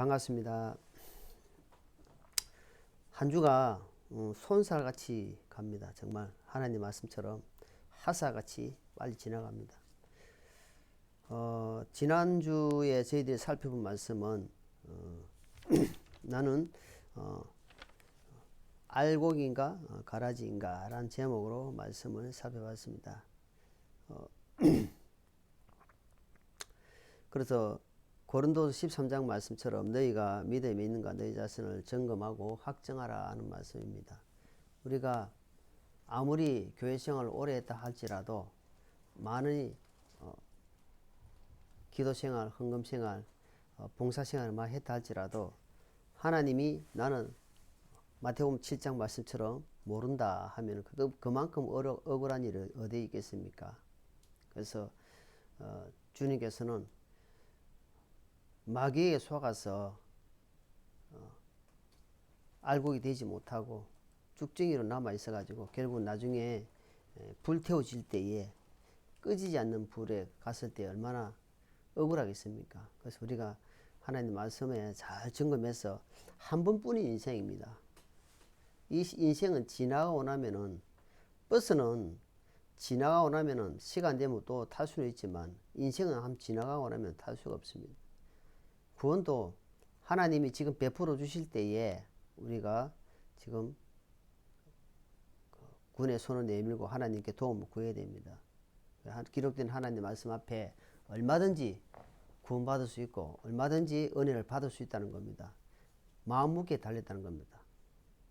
반갑습니다. 한 주가 손살같이 갑니다. 정말 하나님 말씀처럼 하사같이 빨리 지나갑니다. 지난주에 저희들이 살펴본 말씀은 나는 알곡인가 가라지인가 라는 제목으로 말씀을 살펴봤습니다. 그래서 고린도서 13장 말씀처럼 너희가 믿음이 있는가 너희 자신을 점검하고 확정하라 하는 말씀입니다. 우리가 아무리 교회 생활을 오래 했다 할지라도 많이 기도 생활, 헌금 생활, 봉사 생활을 많이 했다 할지라도 하나님이 나는 마태복음 7장 말씀처럼 모른다 하면 그만큼 억울한 일이 어디에 있겠습니까? 그래서 주님께서는 마귀에게 속아서 알곡이 되지 못하고 쭉정이로 남아 있어 가지고 결국 나중에 불태워질 때에 끄지지 않는 불에 갔을 때 얼마나 억울하겠습니까? 그래서 우리가 하나님 말씀에 잘 점검해서 한 번뿐인 인생입니다. 이 인생은 지나가고 나면은 버스는 지나가고 나면은 시간 되면 또 탈 수는 있지만 인생은 한 지나가고 나면 탈 수가 없습니다. 구원도 하나님이 지금 베풀어 주실 때에 우리가 지금 군의 손을 내밀고 하나님께 도움을 구해야 됩니다. 기록된 하나님 말씀 앞에 얼마든지 구원받을 수 있고 얼마든지 은혜를 받을 수 있다는 겁니다. 마음 무게 달렸다는 겁니다.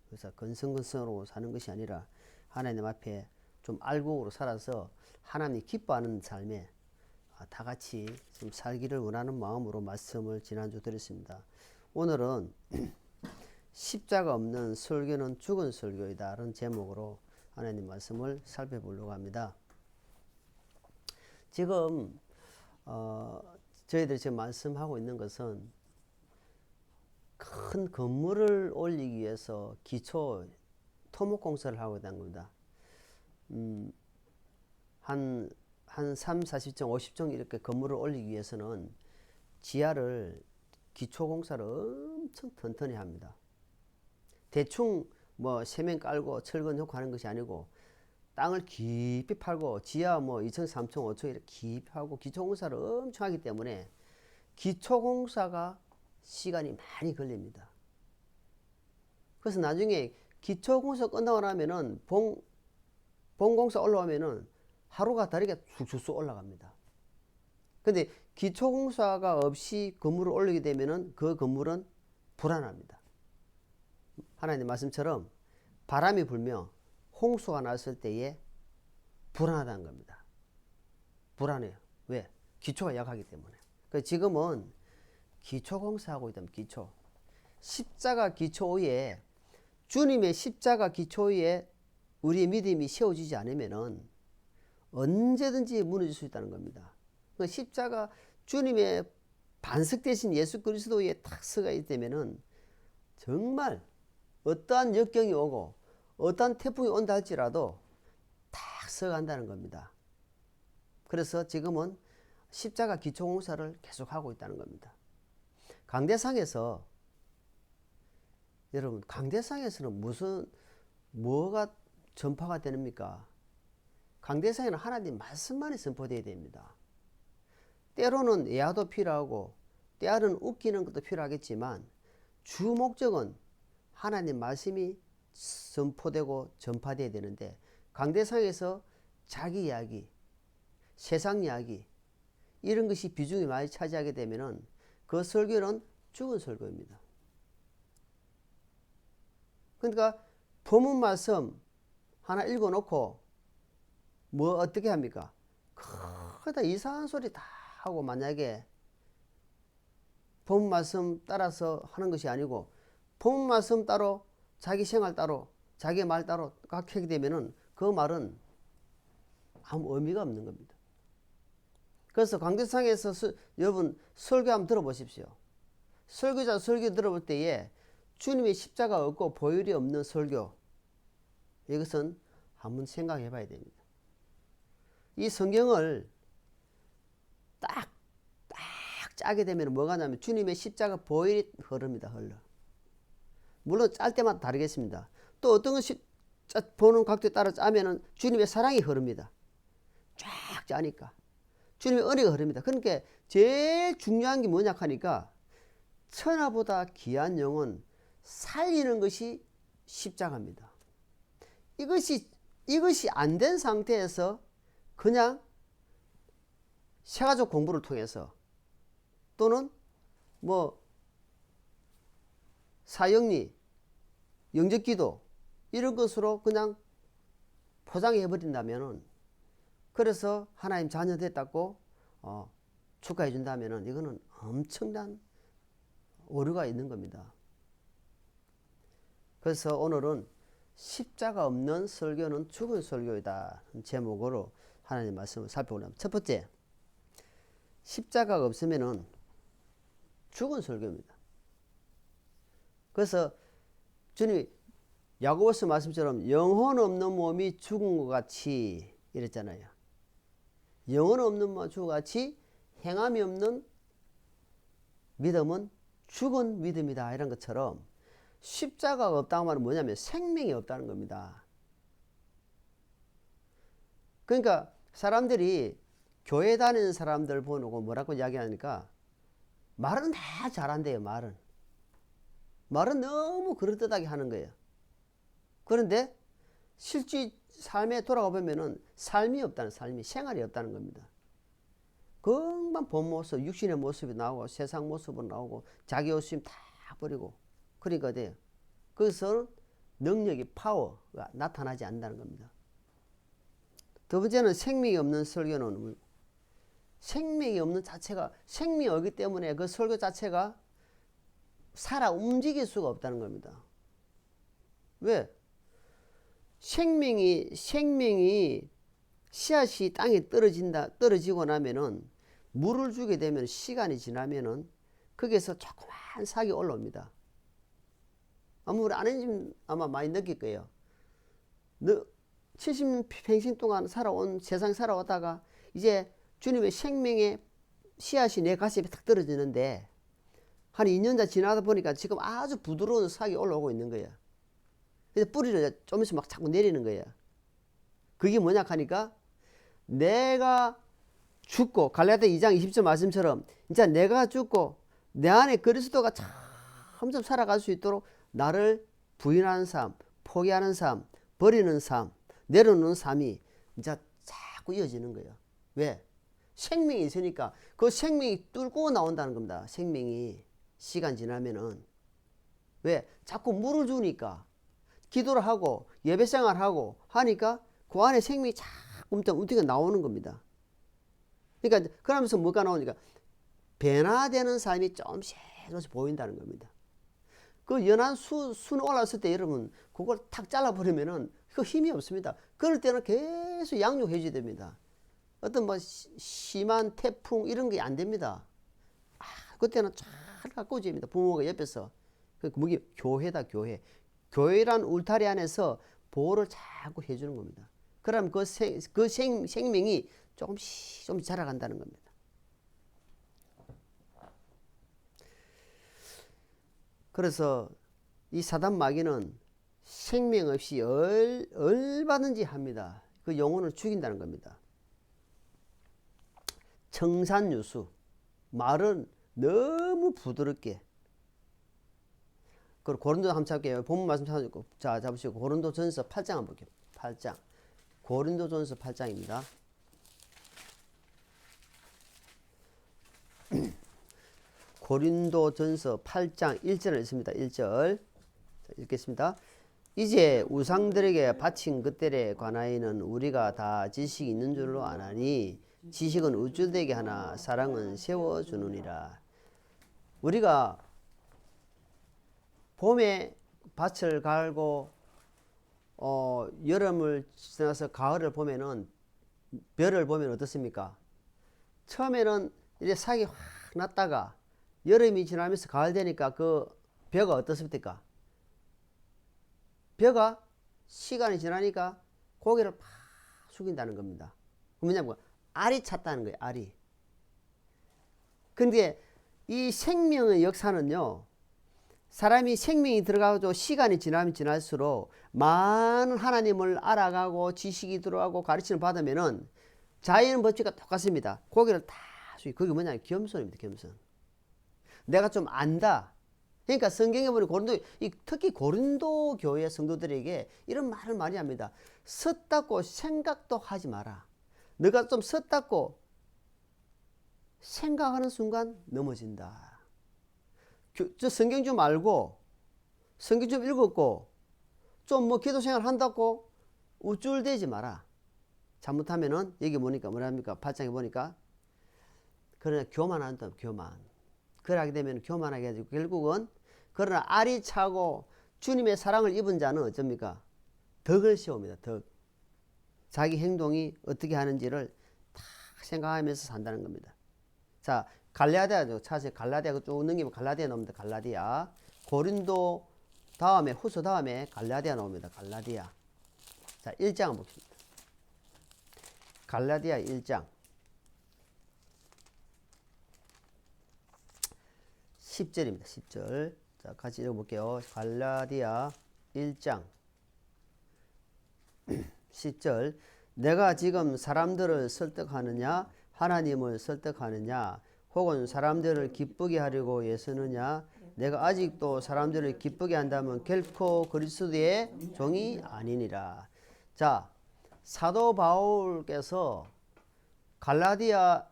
그래서 건성건성으로 사는 것이 아니라 하나님 앞에 좀 알곡으로 살아서 하나님이 기뻐하는 삶에 다 같이 좀 살기를 원하는 마음으로 말씀을 지난주 드렸습니다. 오늘은 십자가 없는 설교는 죽은 설교이다 라는 제목으로 하나님 말씀을 살펴보려고 합니다. 지금 저희들이 지금 말씀하고 있는 것은 큰 건물을 올리기 위해서 기초 토목공사를 하고 있다는 겁니다. 한 3, 40층, 50층 이렇게 건물을 올리기 위해서는 지하를 기초공사를 엄청 튼튼히 합니다. 대충 뭐 세면 깔고 철근 넣고 하는 것이 아니고 땅을 깊이 파고 지하 뭐 2층, 3층, 5층 이렇게 깊이 하고 기초공사를 엄청 하기 때문에 기초공사가 시간이 많이 걸립니다. 그래서 나중에 기초공사 끝나고 나면은 본공사 올라오면은 하루가 다르게 쑥쑥 올라갑니다. 근데 기초공사가 없이 건물을 올리게 되면은 그 건물은 불안합니다. 하나님 말씀처럼 바람이 불며 홍수가 났을 때에 불안하다는 겁니다. 불안해요. 왜? 기초가 약하기 때문에. 그래서 지금은 기초공사하고 있다면 기초. 십자가 기초 위에 주님의 십자가 기초 위에 우리의 믿음이 세워지지 않으면은 언제든지 무너질 수 있다는 겁니다. 십자가 주님의 반석 대신 예수 그리스도에 탁 서가 있다면은 정말 어떠한 역경이 오고 어떠한 태풍이 온다 할지라도 탁 서간다는 겁니다. 그래서 지금은 십자가 기초공사를 계속하고 있다는 겁니다. 강대상에서 여러분 강대상에서는 뭐가 전파가 됩니까? 강대상에는 하나님 말씀만이 선포되어야 됩니다. 때로는 예화도 필요하고 때로는 웃기는 것도 필요하겠지만 주 목적은 하나님 말씀이 선포되고 전파되어야 되는데 강대상에서 자기 이야기, 세상 이야기 이런 것이 비중이 많이 차지하게 되면은 그 설교는 죽은 설교입니다. 그러니까 본문 말씀 하나 읽어놓고 뭐 어떻게 합니까? 크다 이상한 소리 다 하고 만약에 본문 말씀 따라서 하는 것이 아니고 본문 말씀 따로 자기 생활 따로 자기 말 따로 하게 되면은 그 말은 아무 의미가 없는 겁니다. 그래서 강대상에서 여러분 설교 한번 들어보십시오. 설교자 설교 들어볼 때에 주님의 십자가 없고 보혈이 없는 설교 이것은 한번 생각해 봐야 됩니다. 이 성경을 딱 짜게 되면 뭐가 나면 주님의 십자가 보혈이 흐릅니다. 흘러. 물론 짤 때마다 다르겠습니다. 또 어떤 것이 보는 각도에 따라 짜면은 주님의 사랑이 흐릅니다. 쫙 짜니까 주님의 은혜가 흐릅니다. 그러니까 제일 중요한 게 뭐냐 하니까 천하보다 귀한 영혼 살리는 것이 십자가입니다. 이것이 안 된 상태에서 그냥 세가족 공부를 통해서 또는 뭐 사형리, 영접기도 이런 것으로 그냥 포장해 버린다면은, 그래서 하나님 자녀 됐다고 축하해 준다면은 이거는 엄청난 오류가 있는 겁니다. 그래서 오늘은 십자가 없는 설교는 죽은 설교이다 제목으로 하나님 말씀을 살펴보려고 합니다. 첫 번째, 십자가가 없으면은 죽은 설교입니다. 그래서 주님이 야고보서 말씀처럼 영혼 없는 몸이 죽은 것 같이 이랬잖아요. 영혼 없는 몸이 죽은 것 같이 행함이 없는 믿음은 죽은 믿음이다 이런 것처럼 십자가가 없다는 말은 뭐냐면 생명이 없다는 겁니다. 그러니까 사람들이 교회 다니는 사람들 보고 뭐라고 이야기하니까 말은 다 잘한대요. 말은 너무 그럴듯하게 하는 거예요. 그런데 실제 삶에 돌아가 보면은 삶이 없다는, 삶이 생활이 없다는 겁니다. 금방 본 모습, 육신의 모습이 나오고 세상 모습으로 나오고 자기 욕심 다 버리고 그러니까 돼요. 거기서 능력이, 파워가 나타나지 않는다는 겁니다. 두 번째는 생명이 없는 설교는 생명이 없는 자체가, 생명이 없기 때문에 그 설교 자체가 살아 움직일 수가 없다는 겁니다. 왜? 생명이 씨앗이 땅에 떨어지고 나면은 물을 주게 되면 시간이 지나면은 거기에서 조그만 싹이 올라옵니다. 우리 아내님 아마 많이 느낄 거예요. 70평생 동안 세상 살아오다가 이제 주님의 생명의 씨앗이 내 가슴에 탁 떨어지는데 한 2년차 지나다 보니까 지금 아주 부드러운 싹이 올라오고 있는 거예요. 그래서 뿌리를 좀 있으면 막 자꾸 내리는 거예요. 그게 뭐냐 하니까 내가 죽고 갈라디아 2장 20절 말씀처럼 이제 내가 죽고 내 안에 그리스도가 점점 살아갈 수 있도록 나를 부인하는 삶, 포기하는 삶, 버리는 삶, 내려놓는 삶이 이제 자꾸 이어지는 거예요. 왜? 생명이 있으니까 그 생명이 뚫고 나온다는 겁니다. 생명이 시간 지나면은. 왜? 자꾸 물을 주니까, 기도를 하고 예배생활하고 하니까 그 안에 생명이 자꾸 움직여 나오는 겁니다. 그러니까 그러면서 뭐가 나오니까 변화되는 삶이 조금씩 보인다는 겁니다. 그 연한 순 올라왔을 때 여러분 그걸 탁 잘라버리면은 그 힘이 없습니다. 그럴 때는 계속 양육해 줘야 됩니다. 어떤 뭐 심한 태풍 이런 게 안 됩니다. 그때는 잘 가꿔줘야 됩니다. 부모가 옆에서. 그게 교회다, 교회. 교회란 울타리 안에서 보호를 자꾸 해주는 겁니다. 그럼 그 생명이 조금씩 자라간다는 겁니다. 그래서 이 사단 마귀는 생명 없이 얼마든지 합니다. 그 영혼을 죽인다는 겁니다. 청산유수, 말은 너무 부드럽게. 그리고 고린도 한번 잡게요. 본문 말씀 찾아주고, 자, 잡으시고 고린도전서 8장 한번 볼게요. 8장. 고린도전서 8장입니다. 고린도전서 8장 1절을 읽습니다. 1절. 자, 읽겠습니다. 이제 우상들에게 바친 것들에 관하여는 우리가 다 지식이 있는 줄로 아나니 지식은 우쭐되게 하나 사랑은 세워주느니라. 우리가 봄에 밭을 갈고 여름을 지나서 가을을 보면은 벼를 보면 어떻습니까? 처음에는 이제 싹이 확 났다가 여름이 지나면서 가을 되니까 그 벼가 어떻습니까? 벼가 시간이 지나니까 고개를 팍 숙인다는 겁니다. 뭐냐면 알이 찼다는 거예요. 알이. 근데 이 생명의 역사는요, 사람이 생명이 들어가고 시간이 지나면 지날수록 많은 하나님을 알아가고 지식이 들어가고 가르침을 받으면은 자연 법칙과 똑같습니다. 고개를 다 숙이고, 그게 뭐냐, 겸손입니다. 겸손. 내가 좀 안다. 그러니까 성경에 보면 특히 고린도 교회 성도들에게 이런 말을 많이 합니다. 섰다고 생각도 하지 마라. 너가 좀 섰다고 생각하는 순간 넘어진다. 저 성경 좀 알고, 성경 좀 읽었고, 좀 뭐 기도 생활 한다고 우쭐대지 마라. 잘못하면은, 여기 보니까 뭐랍니까? 8장에 보니까, 그러나 교만한다, 교만. 그러게 되면 교만하게 해가지고, 결국은, 그러나 알이 차고 주님의 사랑을 입은 자는 어쩝니까? 덕을 세웁니다, 덕. 자기 행동이 어떻게 하는지를 다 생각하면서 산다는 겁니다. 자, 갈라디아죠. 차세 갈라디아 쭉 넘기면 갈라디아 나옵니다. 갈라디아. 고린도 다음에 후서 다음에 갈라디아 나옵니다. 갈라디아. 자, 1장 보겠습니다. 갈라디아 1장. 10절입니다. 10절. 자, 같이 읽어볼게요. 갈라디아 1장 10절. 내가 지금 사람들을 설득하느냐 하나님을 설득하느냐 혹은 사람들을 기쁘게 하려고 애쓰느냐 내가 아직도 사람들을 기쁘게 한다면 결코 그리스도의 종이 아니니라. 자, 사도 바울께서 갈라디아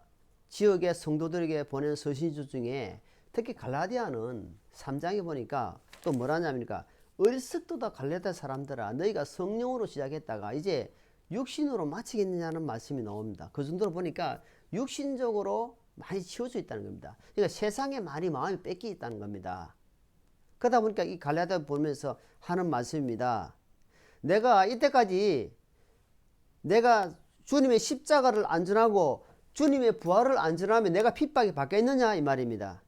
지역의 성도들에게 보낸 서신서 중에 특히 갈라디아는 3장에 보니까 또 뭐라냐니까 어리석도다 갈라디아 사람들아 너희가 성령으로 시작했다가 이제 육신으로 마치겠느냐는 말씀이 나옵니다. 그 정도로 보니까 육신적으로 많이 치워져 있다는 겁니다. 그러니까 세상에 많이 마음이 뺏겨 있다는 겁니다. 그러다 보니까 이 갈라디아 보면서 하는 말씀입니다. 내가 이때까지 내가 주님의 십자가를 안전하고 주님의 부활을 안전하면 내가 핍박이 받겠느냐 이 말입니다.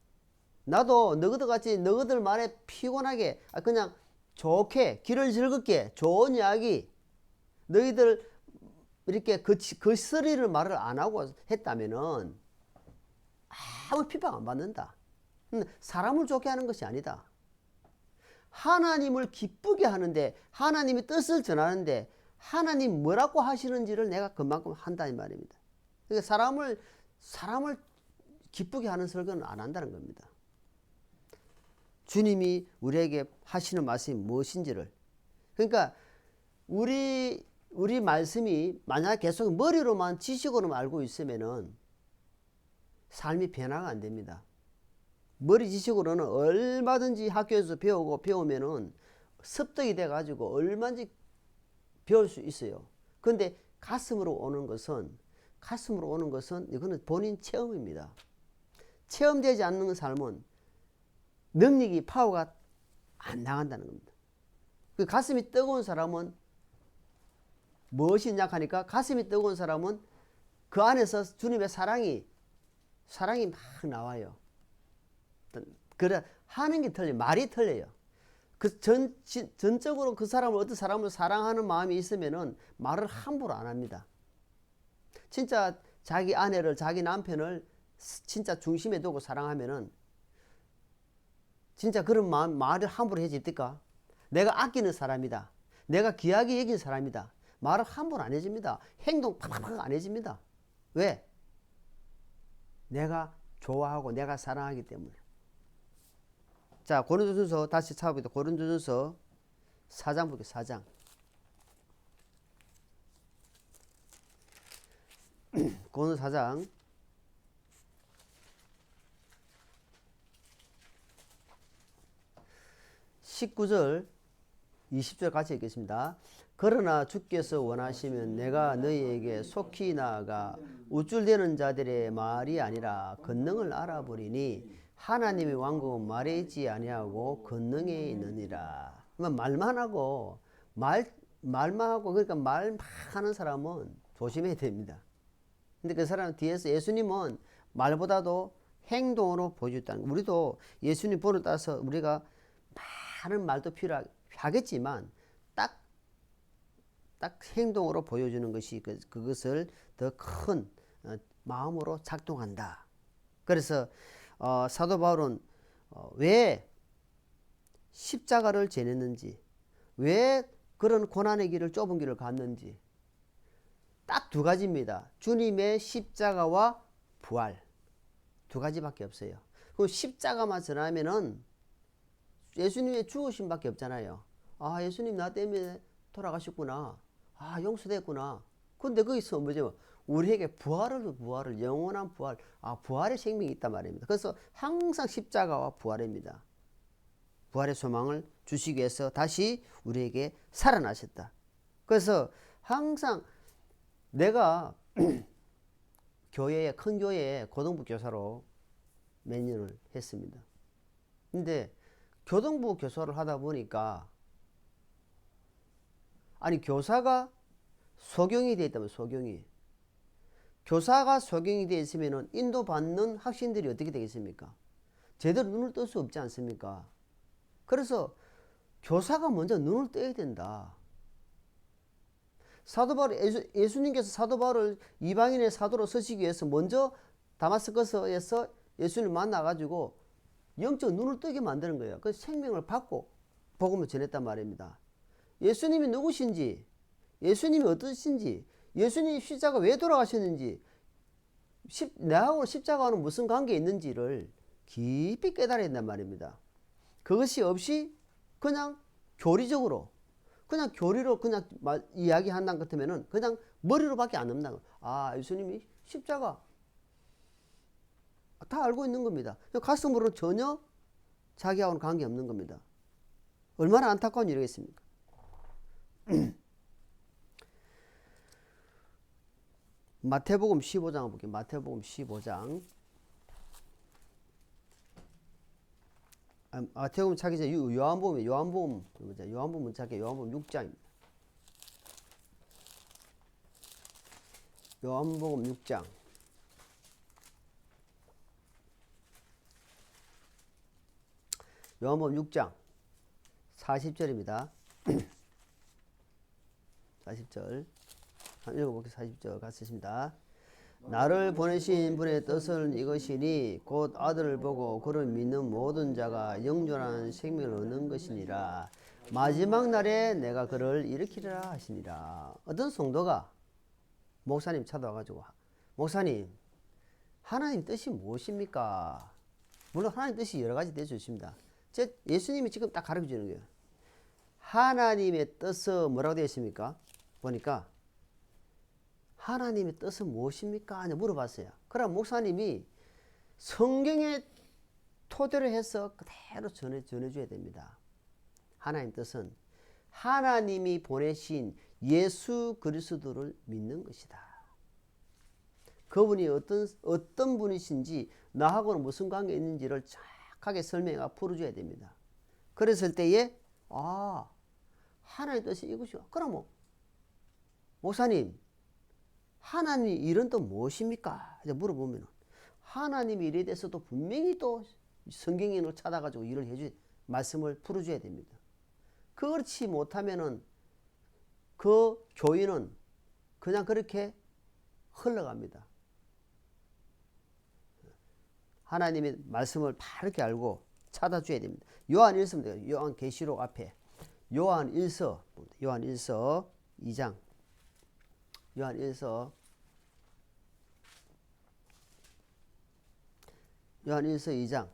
나도 너희들 같이 너희들 말에 피곤하게 그냥 좋게 길을 즐겁게 좋은 이야기 너희들 이렇게 그 쓰리를 말을 안 하고 했다면은 아무 핍박 안 받는다. 사람을 좋게 하는 것이 아니다. 하나님을 기쁘게 하는데 하나님의 뜻을 전하는데 하나님 뭐라고 하시는지를 내가 그만큼 한다 이 말입니다. 그러니까 사람을 기쁘게 하는 설교는 안 한다는 겁니다. 주님이 우리에게 하시는 말씀이 무엇인지를. 그러니까 우리 말씀이 만약 계속 머리로만 지식으로만 알고 있으면은 삶이 변화가 안 됩니다. 머리 지식으로는 얼마든지 학교에서 배우면은 습득이 돼 가지고 얼마든지 배울 수 있어요. 그런데 가슴으로 오는 것은 이거는 본인 체험입니다. 체험되지 않는 삶은 능력이 파워가 안 나간다는 겁니다. 그 가슴이 뜨거운 사람은 무엇이 약하니까 가슴이 뜨거운 사람은 그 안에서 주님의 사랑이 막 나와요. 그래 하는 게 틀려요. 말이 틀려요. 그 전적으로 그 사람을 어떤 사람을 사랑하는 마음이 있으면은 말을 함부로 안 합니다. 진짜 자기 아내를 자기 남편을 진짜 중심에 두고 사랑하면은 진짜 그런 말을 함부로 해지 됩니까? 내가 아끼는 사람이다. 내가 귀하게 여긴 사람이다. 말을 함부로 안 해줍니다. 행동 팍팍 안 해줍니다. 왜? 내가 좋아하고 내가 사랑하기 때문에. 자, 고린도전서 다시 찾아보겠습니다. 고린도전서 4장 볼게요. 4장. 고린도 4장 19절 20절 같이 읽겠습니다. 그러나 주께서 원하시면 내가 너희에게 속히 나아가 우쭐대는 자들의 말이 아니라 권능을 알아보리니 하나님의 왕국은 말에 있지 아니하고 권능에 있느니라. 말만 하고 말만 하고 그러니까 말 하는 사람은 조심해야 됩니다. 근데 그 사람 뒤에서 예수님은 말보다도 행동으로 보여줬다는 거예요. 우리도 예수님 본을 따라서 우리가 많은 말도 필요하겠지만 딱 행동으로 보여주는 것이 그것을 더 큰 마음으로 작동한다. 그래서 사도 바울은 왜 십자가를 지냈는지, 왜 그런 고난의 길을 좁은 길을 갔는지 딱 두 가지입니다. 주님의 십자가와 부활, 두 가지밖에 없어요. 그 십자가만 전하면은 예수님의 죽으심밖에 없잖아요. 아, 예수님 나 때문에 돌아가셨구나. 아, 용서됐구나. 근데 거기서 뭐죠? 우리에게 부활을 영원한 부활, 부활의 생명이 있단 말입니다. 그래서 항상 십자가와 부활입니다. 부활의 소망을 주시기 위해서 다시 우리에게 살아나셨다. 그래서 항상 내가 큰 교회에 고등부 교사로 몇 년을 했습니다. 근데 교등부 교사를 하다 보니까 교사가 소경이 되어 있다면 교사가 소경이 되어 있으면 인도받는 학생들이 어떻게 되겠습니까? 제대로 눈을 뜰 수 없지 않습니까? 그래서 교사가 먼저 눈을 떠야 된다. 사도 바울, 예수님께서 사도 바울을 이방인의 사도로 쓰시기 위해서 먼저 다마스커스에서 예수님을 만나가지고 영적 눈을 뜨게 만드는 거예요. 그 생명을 받고 복음을 전했단 말입니다. 예수님이 누구신지, 예수님이 어떠신지, 예수님이 십자가 왜 돌아가셨는지, 내하고 십자가와는 무슨 관계 있는지를 깊이 깨달아야 된단 말입니다. 그것이 없이 그냥 교리적으로, 그냥 교리로 그냥 이야기한다는 것 같으면은 그냥 머리로밖에 안 넘는다는 거예요. 예수님이 십자가 다 알고 있는 겁니다. 가슴으로는 전혀 자기하고는 관계없는 겁니다. 얼마나 안타까운 일이겠습니까? 마태복음 15장 볼게요. 마태복음 15장. 마태복음 찾기 전에 요한복음 찾기 요한복음 6장입니다. 요한복음 6장. 요한복음 6장 40절입니다. 40절. 읽어볼게요. 40절 같습니다. 나를 보내신 분의 뜻은 이것이니 곧 아들을 보고 그를 믿는 모든 자가 영존한 생명을 얻는 것이니라. 마지막 날에 내가 그를 일으키리라 하시니라. 어떤 성도가 목사님 찾아와가지고, 목사님, 하나님 뜻이 무엇입니까? 물론 하나님 뜻이 여러 가지 되어 있습니다. 예수님이 지금 딱 가르쳐 주는 거예요. 하나님의 뜻은 뭐라고 되어 있습니까? 보니까 하나님의 뜻은 무엇입니까? 물어봤어요. 그럼 목사님이 성경에 토대로 해서 그대로 전해줘야 됩니다. 하나님 뜻은 하나님이 보내신 예수 그리스도를 믿는 것이다. 그분이 어떤 분이신지 나하고는 무슨 관계 있는지를 정확하게 설명해 풀어줘야 됩니다. 그랬을 때에 하나님 뜻이 이것이야. 그럼 목사님, 하나님 일은 또 무엇입니까? 물어보면 하나님의 일에 대해서도 분명히 또 성경인을 찾아가지고 일을 말씀을 풀어줘야 됩니다. 그렇지 못하면은 그 교인은 그냥 그렇게 흘러갑니다. 하나님의 말씀을 바르게 알고 찾아줘야 됩니다. 요한 1서 돼요. 요한 계시록 앞에 요한 1서 2장 요한 1서 2장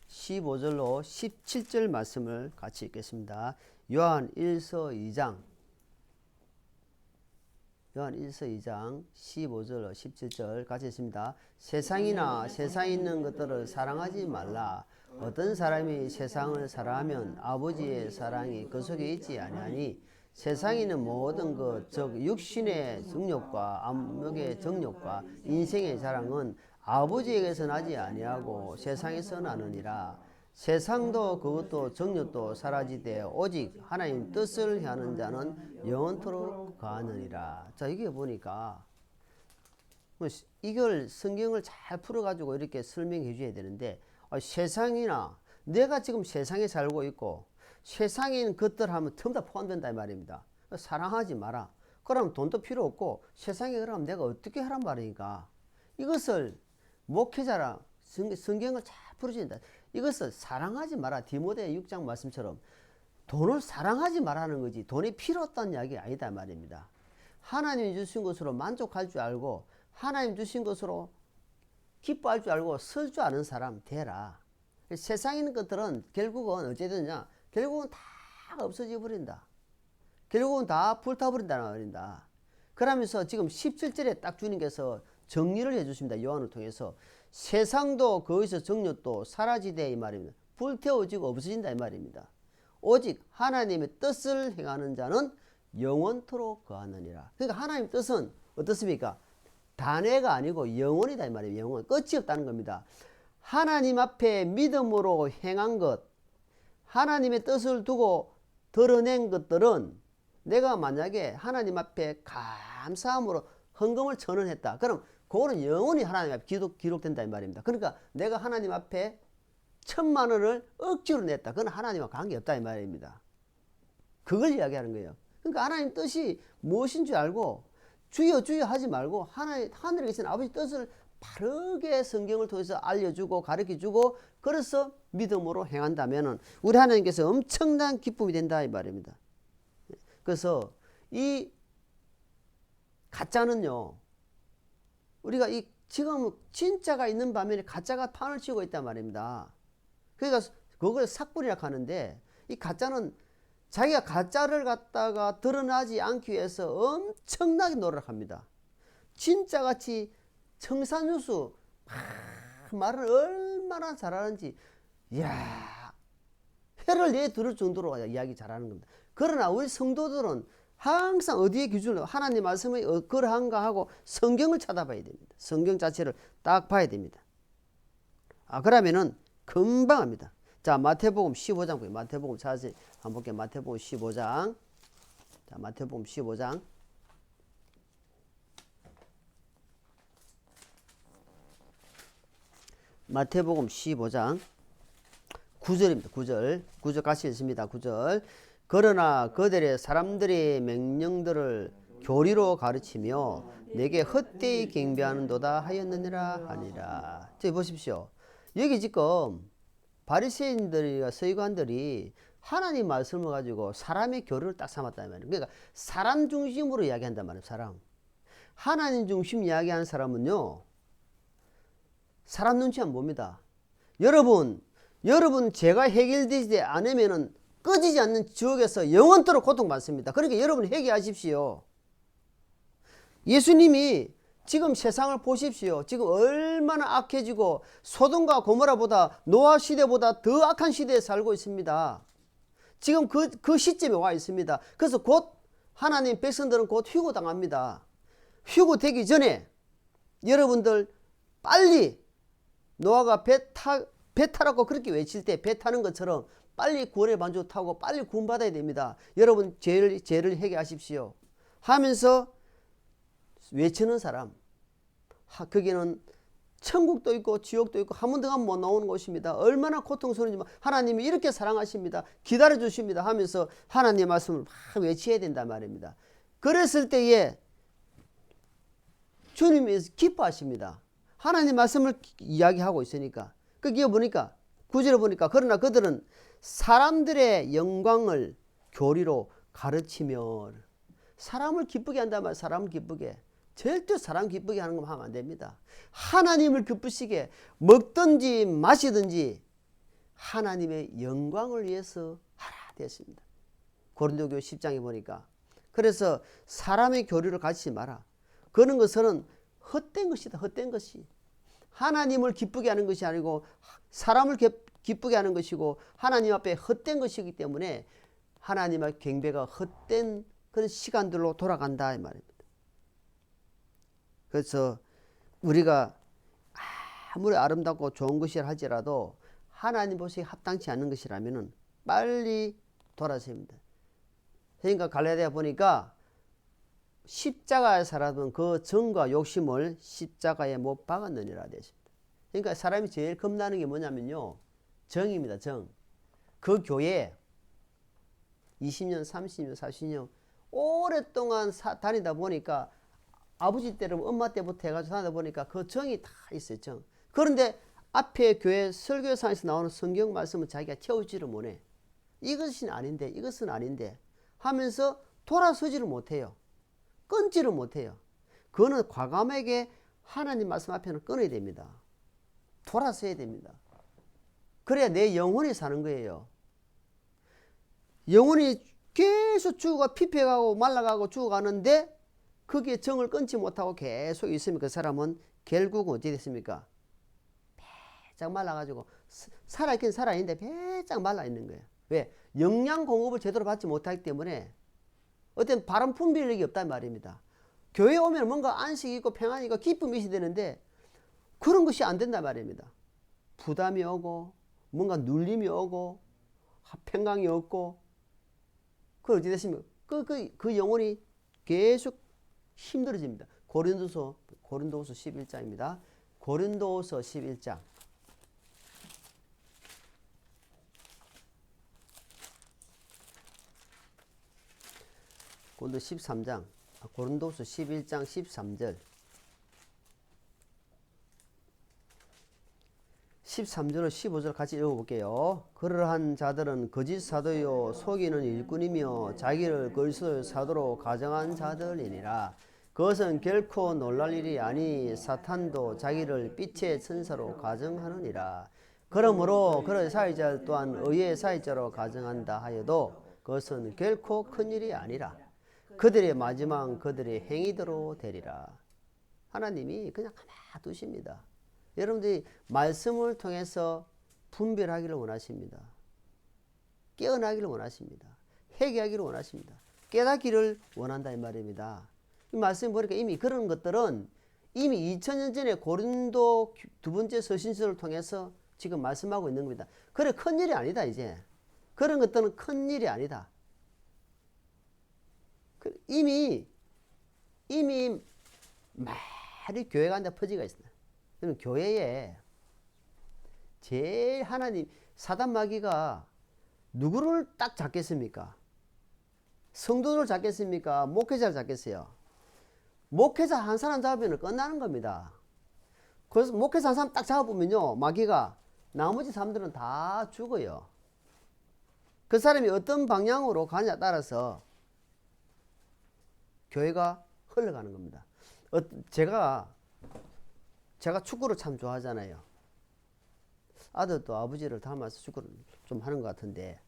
15절로 17절 말씀을 같이 읽겠습니다. 요한 1서 2장 15절로 17절 같이 읽습니다. 세상이나 세상에 있는 것들을 사랑하지 말라. 어떤 사람이 세상을 사랑하면 아버지의 사랑이 그 속에 있지 아니하니 세상에 있는 모든 것, 즉 육신의 정욕과 안목의 정욕과 인생의 자랑은 아버지에게서 나지 아니하고 세상에서 나느니라. 세상도 그것도 정욕도 사라지되 오직 하나님 뜻을 향하는 자는 영원토록 가느니라. 자, 이게 보니까 이걸 성경을 잘 풀어가지고 이렇게 설명해 줘야 되는데, 세상이나 내가 지금 세상에 살고 있고 세상에 있는 것들 하면 전부 다 포함된다 이 말입니다. 사랑하지 마라. 그럼 돈도 필요 없고 세상에 그러면 내가 어떻게 하란 말이니까 이것을 목회자라 성경을 잘 풀어준다. 이것을 사랑하지 마라. 디모데 6장 말씀처럼 돈을 사랑하지 말라는 거지 돈이 필요 없다는 이야기가 아니다 말입니다. 하나님이 주신 것으로 만족할 줄 알고 하나님 주신 것으로 기뻐할 줄 알고 쓸 줄 아는 사람 되라. 세상에 있는 것들은 결국은 어찌되느냐, 결국은 다 없어져 버린다. 결국은 다 불타버린다는 말입니다. 그러면서 지금 17절에 딱 주님께서 정리를 해주십니다. 요한을 통해서 세상도 거기서 정욕도 사라지되 이 말입니다. 불태워지고 없어진다 이 말입니다. 오직 하나님의 뜻을 행하는 자는 영원토록 거하느니라. 그러니까 하나님의 뜻은 어떻습니까? 단회가 아니고 영원이다 이 말이에요. 영원, 끝이 없다는 겁니다. 하나님 앞에 믿음으로 행한 것, 하나님의 뜻을 두고 드러낸 것들은 내가 만약에 하나님 앞에 감사함으로 헌금을 전원했다. 그럼 그거는 영원히 하나님 앞에 기록된다 이 말입니다. 그러니까 내가 하나님 앞에 1,000만 원을 억지로 냈다. 그건 하나님과 관계없다 이 말입니다. 그걸 이야기하는 거예요. 그러니까 하나님 뜻이 무엇인 줄 알고 주여 주여 하지 말고 하늘에 계신 아버지 뜻을 바르게 성경을 통해서 알려주고 가르쳐주고 그래서 믿음으로 행한다면 우리 하나님께서 엄청난 기쁨이 된다 이 말입니다. 그래서 이 가짜는요, 우리가 이 지금 진짜가 있는 반면에 가짜가 판을 치고 있단 말입니다. 그러니까 그걸 삭불이라고 하는데 이 가짜는 자기가 가짜를 갖다가 드러나지 않기 위해서 엄청나게 노력합니다. 진짜같이 청산유수 말을 얼마나 잘하는지 이야 혀를 내두를 정도로 이야기 잘하는 겁니다. 그러나 우리 성도들은 항상 어디에 기준으로 하나님 말씀이 그러한가 하고 성경을 찾아봐야 됩니다. 성경 자체를 딱 봐야 됩니다. 그러면은 금방 합니다. 자, 마태복음 15장 보세요. 마태복음 자세히 한번 볼게요. 마태복음 15장. 자, 마태복음 15장. 마태복음 15장 9절입니다. 9절 같이 읽습니다. 9절. 그러나 그들의 사람들의 명령들을 교리로 가르치며 내게 헛되이 경배하는도다 하였느니라 하니라. 저기 보십시오. 여기 지금 바리새인들이나 서기관들이 하나님 말씀을 가지고 사람의 교리를 딱 삼았단 말이에요. 그러니까 사람 중심으로 이야기한단 말이에요. 사람. 하나님 중심 이야기하는 사람은요, 사람 눈치 안 봅니다. 여러분 죄가 해결되지 않으면은 꺼지지 않는 지옥에서 영원토록 고통받습니다. 그러니까 여러분 회개하십시오. 예수님이 지금 세상을 보십시오. 지금 얼마나 악해지고 소돔과 고모라보다 노아 시대보다 더 악한 시대에 살고 있습니다. 지금 그 시점에 와 있습니다. 그래서 곧 하나님 백성들은 곧 휴고당합니다. 휴고되기 전에 여러분들 빨리 노아가 배 타라고 그렇게 외칠 때 배 타는 것처럼 빨리 구원의 반주 타고 빨리 구원받아야 됩니다. 여러분 죄를 회개하십시오 하면서 외치는 사람, 거기는 천국도 있고 지옥도 있고 한 번 더 가면 못 나오는 곳입니다. 얼마나 고통스러운지만 하나님이 이렇게 사랑하십니다. 기다려 주십니다 하면서 하나님의 말씀을 막 외쳐야 된단 말입니다. 그랬을 때에 주님이 기뻐하십니다. 하나님 말씀을 이야기하고 있으니까. 거기에 보니까 9절에 보니까 그러나 그들은 사람들의 영광을 교리로 가르치며, 사람을 기쁘게 한단 말이에요. 사람을 기쁘게. 절대 사람 기쁘게 하는 거 하면 안 됩니다. 하나님을 기쁘시게 먹든지 마시든지 하나님의 영광을 위해서 하라 되었습니다. 고린도교 10장에 보니까. 그래서 사람의 교리를 가르치지 마라. 그런 것은 헛된 것이다. 헛된 것이. 하나님을 기쁘게 하는 것이 아니고 사람을 기쁘게 하는 것이고 하나님 앞에 헛된 것이기 때문에 하나님의 경배가 헛된 그런 시간들로 돌아간다 이 말입니다. 그래서 우리가 아무리 아름답고 좋은 것이라 할지라도 하나님 보시기에 합당치 않는 것이라면 빨리 돌아서야 합니다. 그러니까 갈라디아 보니까 십자가에 살았던 그 정과 욕심을 십자가에 못 박았느니라 되십니다. 그러니까 사람이 제일 겁나는 게 뭐냐면요, 정입니다. 정. 그 교회 20년 30년 40년 오랫동안 다니다 보니까 아버지 때로 엄마 때부터 해가지고 살다 보니까 그 정이 다 있어요. 정. 그런데 앞에 교회 설교상에서 나오는 성경 말씀은 자기가 채우지를 못해. 이것은 아닌데 이것은 아닌데 하면서 돌아서지를 못해요. 끊지를 못해요. 그거는 과감하게 하나님 말씀 앞에는 끊어야 됩니다. 돌아서야 됩니다. 그래야 내 영혼이 사는 거예요. 영혼이 계속 죽어가 피폐가고 말라가고 죽어가는데 거기에 정을 끊지 못하고 계속 있으면 그 사람은 결국은 어떻게 됐습니까? 배짝 말라가지고 살아있긴 살아있는데 배짝 말라있는 거예요. 왜? 영양 공급을 제대로 받지 못하기 때문에 어떤 바람 분별력이 없단 말입니다. 교회 오면 뭔가 안식이 있고 평안이 있고 기쁨이 있어야 되는데 그런 것이 안 된단 말입니다. 부담이 오고 뭔가 눌림이 오고 평강이 없고 그 어찌 됐습니까? 그 영혼이 계속 힘들어집니다. 고린도서 11장입니다. 고린도서 11장. 고린도 13장. 고린도서 11장 13절. 13절로 15절 같이 읽어볼게요. 그러한 자들은 거짓 사도요 속이는 일꾼이며 자기를 그리스도의 사도로 가정한 자들이니라. 그것은 결코 놀랄 일이 아니 사탄도 자기를 빛의 천사로 가정하느니라. 그러므로 그런 사회자 또한 의의 사회자로 가정한다 하여도 그것은 결코 큰일이 아니라 그들의 마지막 그들의 행위대로 되리라. 하나님이 그냥 가만히 두십니다. 여러분들이 말씀을 통해서 분별하기를 원하십니다. 깨어나기를 원하십니다. 회개하기를 원하십니다. 깨닫기를 원한다 이 말입니다. 이 말씀 보니까 이미 그런 것들은 이미 2000년 전에 고린도 두 번째 서신서를 통해서 지금 말씀하고 있는 겁니다. 그래 큰일이 아니다 이제. 그런 것들은 큰일이 아니다. 이미 많이 교회 가운데 퍼지가 있습니다. 그럼 교회에 제일 하나님 사단 마귀가 누구를 딱 잡겠습니까? 성도를 잡겠습니까? 목회자를 잡겠어요? 목회자 한 사람 잡으면 끝나는 겁니다. 그래서 목회자 한 사람 딱 잡아보면요 마귀가 나머지 사람들은 다 죽어요. 그 사람이 어떤 방향으로 가냐에 따라서 교회가 흘러가는 겁니다. 제가 축구를 참 좋아하잖아요. 아들도 아버지를 닮아서 축구를 좀 하는 것 같은데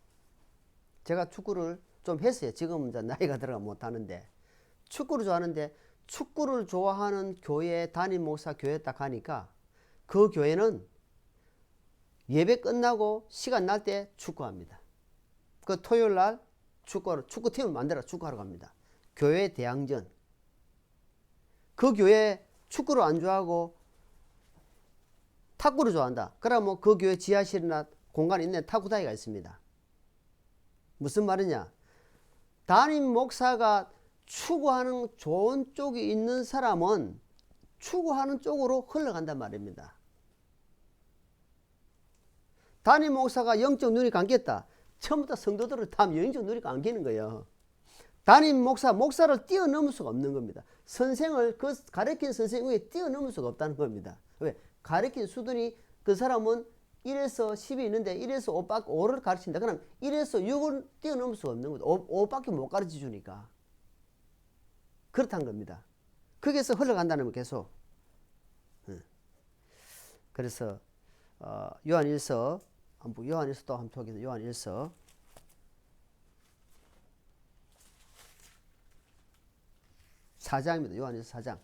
제가 축구를 좀 했어요. 지금은 이제 나이가 들어가 못하는데 축구를 좋아하는데 축구를 좋아하는 교회 담임 목사 교회 딱 가니까 그 교회는 예배 끝나고 시간 날 때 축구합니다. 그 토요일 날 축구팀을 만들어 축구하러 갑니다. 교회 대항전. 그 교회 축구를 안 좋아하고 탁구를 좋아한다. 그러면 그 교회 지하실이나 공간에 있는 탁구다이가 있습니다. 무슨 말이냐? 담임 목사가 추구하는 좋은 쪽이 있는 사람은 추구하는 쪽으로 흘러간단 말입니다. 담임 목사가 영적 눈이 감겼다. 처음부터 성도들을 다 영적 눈이 감기는 거예요. 담임 목사를 뛰어넘을 수가 없는 겁니다. 선생을 그 가르친 선생 위에 뛰어넘을 수가 없다는 겁니다. 왜? 가르친 수준이 그 사람은 1에서 10이 있는데 1에서 5를 가르친다. 그럼 1에서 6을 뛰어넘을 수가 없는 거죠. 5밖에 못 가르쳐 주니까. 그렇다는 겁니다. 거기에서 흘러간다는 거 계속. 그래서 요한일서 또 한번 보겠습니다. 요한일서 4장입니다. 요한일서 4장.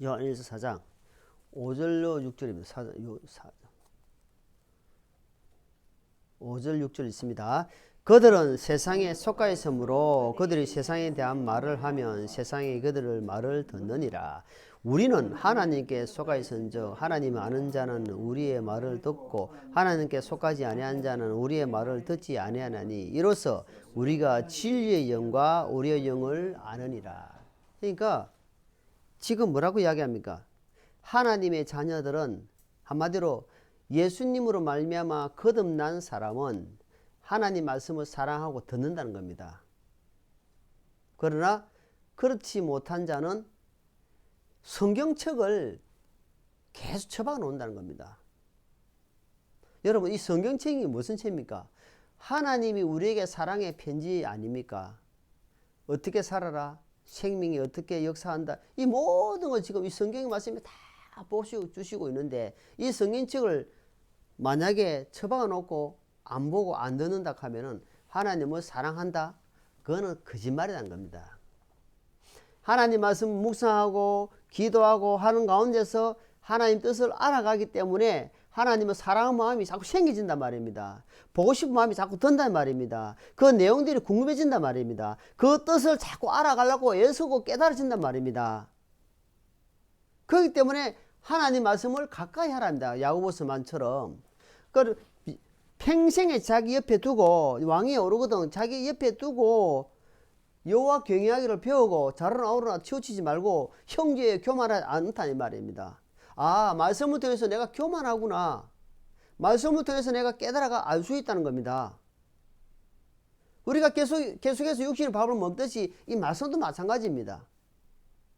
요한일서 4장 5절로 6절입니다. 5절 6절 있습니다. 그들은 세상에 속하 있으므로 그들이 세상에 대한 말을 하면 세상이 그들을 말을 듣느니라. 우리는 하나님께 속하 있은즉 하나님 아는 자는 우리의 말을 듣고 하나님께 속하지 아니한 자는 우리의 말을 듣지 아니하나니 이로써 우리가 진리의 영과 우리의 영을 아느니라. 그러니까 지금 뭐라고 이야기합니까? 하나님의 자녀들은 한마디로 예수님으로 말미암아 거듭난 사람은 하나님 말씀을 사랑하고 듣는다는 겁니다. 그러나 그렇지 못한 자는 성경책을 계속 처박아 놓는다는 겁니다. 여러분, 이 성경책이 무슨 책입니까? 하나님이 우리에게 사랑의 편지 아닙니까? 어떻게 살아라, 생명이 어떻게 역사한다, 이 모든 걸 지금 이 성경의 말씀이 다 보시고 주시고 있는데, 이 성경책을 만약에 처박아 놓고 안 보고 안 듣는다 하면은 하나님을 사랑한다? 그거는 거짓말이라는 겁니다. 하나님 말씀 묵상하고 기도하고 하는 가운데서 하나님 뜻을 알아가기 때문에 하나님을 사랑하는 마음이 자꾸 생겨진단 말입니다. 보고 싶은 마음이 자꾸 든단 말입니다. 그 내용들이 궁금해진단 말입니다. 그 뜻을 자꾸 알아가려고 애쓰고 깨달아진단 말입니다. 그렇기 때문에 하나님 말씀을 가까이 하랍니다. 야고보서 말처럼. 그 평생에 자기 옆에 두고, 왕위에 오르거든 자기 옆에 두고 여호와 경외하기를 배우고 자로나 아우로나 치우치지 말고 형제에 교만하지 않다는 말입니다. 아, 말씀을 통해서 내가 교만하구나, 말씀을 통해서 내가 깨달아가 알 수 있다는 겁니다. 우리가 계속해서 육신의 밥을 먹듯이 이 말씀도 마찬가지입니다.